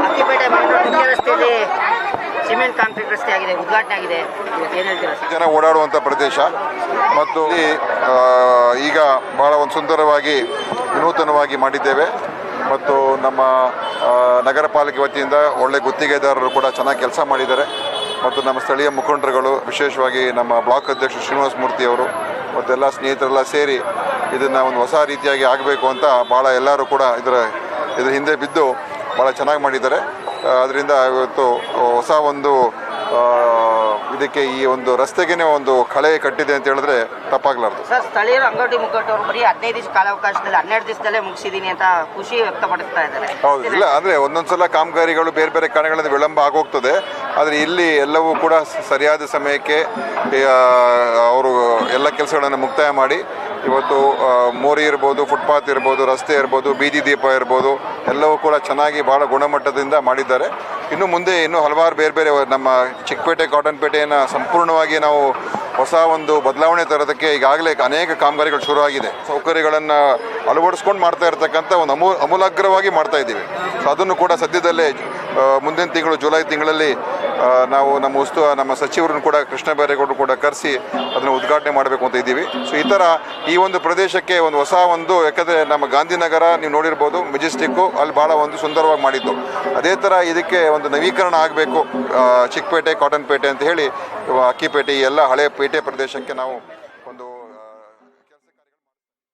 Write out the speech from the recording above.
ಅಕ್ಕಿಪೇಟೆ ಮಂಗಳೂರು ಮುಖ್ಯ ರಸ್ತೆಯಲ್ಲಿ cement concrete ರಸ್ತೆ ಆಗಿದೆ, ಉದ್ಘಾಟನೆ ಆಗಿದೆ. ಏನು ಹೇಳ್ತೀರಾ ಸರ್? ಜನ ಓಡಾಡುವಂಥ ಪ್ರದೇಶ ಮತ್ತು ಈಗ ಬಹಳ ಒಂದು ಸುಂದರವಾಗಿ ವಿನೂತನವಾಗಿ ಮಾಡಿದ್ದೇವೆ ಮತ್ತು ನಮ್ಮ ನಗರ ಪಾಲಿಕೆ ವತಿಯಿಂದ ಒಳ್ಳೆ ಗುತ್ತಿಗೆದಾರರು ಕೂಡ ಚೆನ್ನಾಗಿ ಕೆಲಸ ಮಾಡಿದ್ದಾರೆ ಮತ್ತು ನಮ್ಮ ಸ್ಥಳೀಯ ಮುಖಂಡರುಗಳು, ವಿಶೇಷವಾಗಿ ನಮ್ಮ ಬ್ಲಾಕ್ ಅಧ್ಯಕ್ಷ ಶ್ರೀನಿವಾಸ ಮೂರ್ತಿಯವರು ಮತ್ತು ಎಲ್ಲ ಸ್ನೇಹಿತರೆಲ್ಲ ಸೇರಿ ಇದನ್ನು ಒಂದು ಹೊಸ ರೀತಿಯಾಗಿ ಆಗಬೇಕು ಅಂತ ಭಾಳ ಎಲ್ಲರೂ ಕೂಡ ಇದರ ಹಿಂದೆ ಬಿದ್ದು ಭಾಳ ಚೆನ್ನಾಗಿ ಮಾಡಿದ್ದಾರೆ. ಅದರಿಂದ ಇವತ್ತು ಹೊಸ ಒಂದು ಇದಕ್ಕೆ ಈ ಒಂದು ರಸ್ತೆಗೇ ಒಂದು ಕಳೆ ಕಟ್ಟಿದೆ ಅಂತ ಹೇಳಿದ್ರೆ ತಪ್ಪಾಗಲಾರ್ದು. ಸರ್, ಸ್ಥಳೀಯರು ಅಂಗಡಿ ಮುಗ್ಗಟ್ಟವರು ಬರೀ 15 ದಿವಸ ಕಾಲಾವಕಾಶದಲ್ಲಿ 12 ದಿವಸದಲ್ಲೇ ಮುಗಿಸಿದ್ದೀನಿ ಅಂತ ಖುಷಿ ವ್ಯಕ್ತಪಡಿಸ್ತಾ ಇದ್ದಾರೆ. ಹೌದು, ಇಲ್ಲ ಅಂದರೆ ಒಂದೊಂದ್ಸಲ ಕಾಮಗಾರಿಗಳು ಬೇರೆ ಬೇರೆ ಕಾರಣಗಳಿಂದ ವಿಳಂಬ ಆಗೋಗ್ತದೆ. ಆದರೆ ಇಲ್ಲಿ ಎಲ್ಲವೂ ಕೂಡ ಸರಿಯಾದ ಸಮಯಕ್ಕೆ ಅವರು ಎಲ್ಲ ಕೆಲಸಗಳನ್ನು ಮುಕ್ತಾಯ ಮಾಡಿ ಇವತ್ತು ಮೋರಿ ಇರ್ಬೋದು, ಫುಟ್ಪಾತ್ ಇರ್ಬೋದು, ರಸ್ತೆ ಇರ್ಬೋದು, ಬೀದಿ ದೀಪ ಇರ್ಬೋದು, ಎಲ್ಲವೂ ಕೂಡ ಚೆನ್ನಾಗಿ ಭಾಳ ಗುಣಮಟ್ಟದಿಂದ ಮಾಡಿದ್ದಾರೆ. ಇನ್ನು ಮುಂದೆ ಇನ್ನೂ ಹಲವಾರು ಬೇರೆ ಬೇರೆ ನಮ್ಮ ಚಿಕ್ಕಪೇಟೆ, ಕಾಟನ್ ಪೇಟೆಯನ್ನು ಸಂಪೂರ್ಣವಾಗಿ ನಾವು ಹೊಸ ಒಂದು ಬದಲಾವಣೆ ತರೋದಕ್ಕೆ ಈಗಾಗಲೇ ಅನೇಕ ಕಾಮಗಾರಿಗಳು ಶುರುವಾಗಿದೆ. ಸೌಕರ್ಯಗಳನ್ನು ಅಳವಡಿಸ್ಕೊಂಡು ಮಾಡ್ತಾ ಇರ್ತಕ್ಕಂಥ ಒಂದು ಅಮೂಲಾಗ್ರವಾಗಿ ಮಾಡ್ತಾ ಇದ್ದೀವಿ. ಸೊ ಅದನ್ನು ಕೂಡ ಸದ್ಯದಲ್ಲೇ ಮುಂದಿನ ತಿಂಗಳು ಜುಲೈ ತಿಂಗಳಲ್ಲಿ ನಾವು ನಮ್ಮ ಸಚಿವರನ್ನು ಕೂಡ ಕೃಷ್ಣ ಬೈರೇಗೌಡರು ಕೂಡ ಕರೆಸಿ ಅದನ್ನು ಉದ್ಘಾಟನೆ ಮಾಡಬೇಕು ಅಂತ ಇದ್ದೀವಿ. ಸೊ ಈ ಥರ ಈ ಒಂದು ಪ್ರದೇಶಕ್ಕೆ ಒಂದು ಹೊಸ ಒಂದು, ಯಾಕಂದರೆ ನಮ್ಮ ಗಾಂಧಿನಗರ ನೀವು ನೋಡಿರ್ಬೋದು, ಮೆಜೆಸ್ಟಿಕ್ಕು ಅಲ್ಲಿ ಭಾಳ ಒಂದು ಸುಂದರವಾಗಿ ಮಾಡಿದ್ದು. ಅದೇ ಥರ ಇದಕ್ಕೆ ಒಂದು ನವೀಕರಣ ಆಗಬೇಕು ಚಿಕ್ಕಪೇಟೆ, ಕಾಟನ್ ಪೇಟೆ ಅಂತ ಹೇಳಿ, ಅಕ್ಕಿಪೇಟೆ, ಈ ಎಲ್ಲ ಹಳೆ ಪೇಟೆ ಪ್ರದೇಶಕ್ಕೆ ನಾವು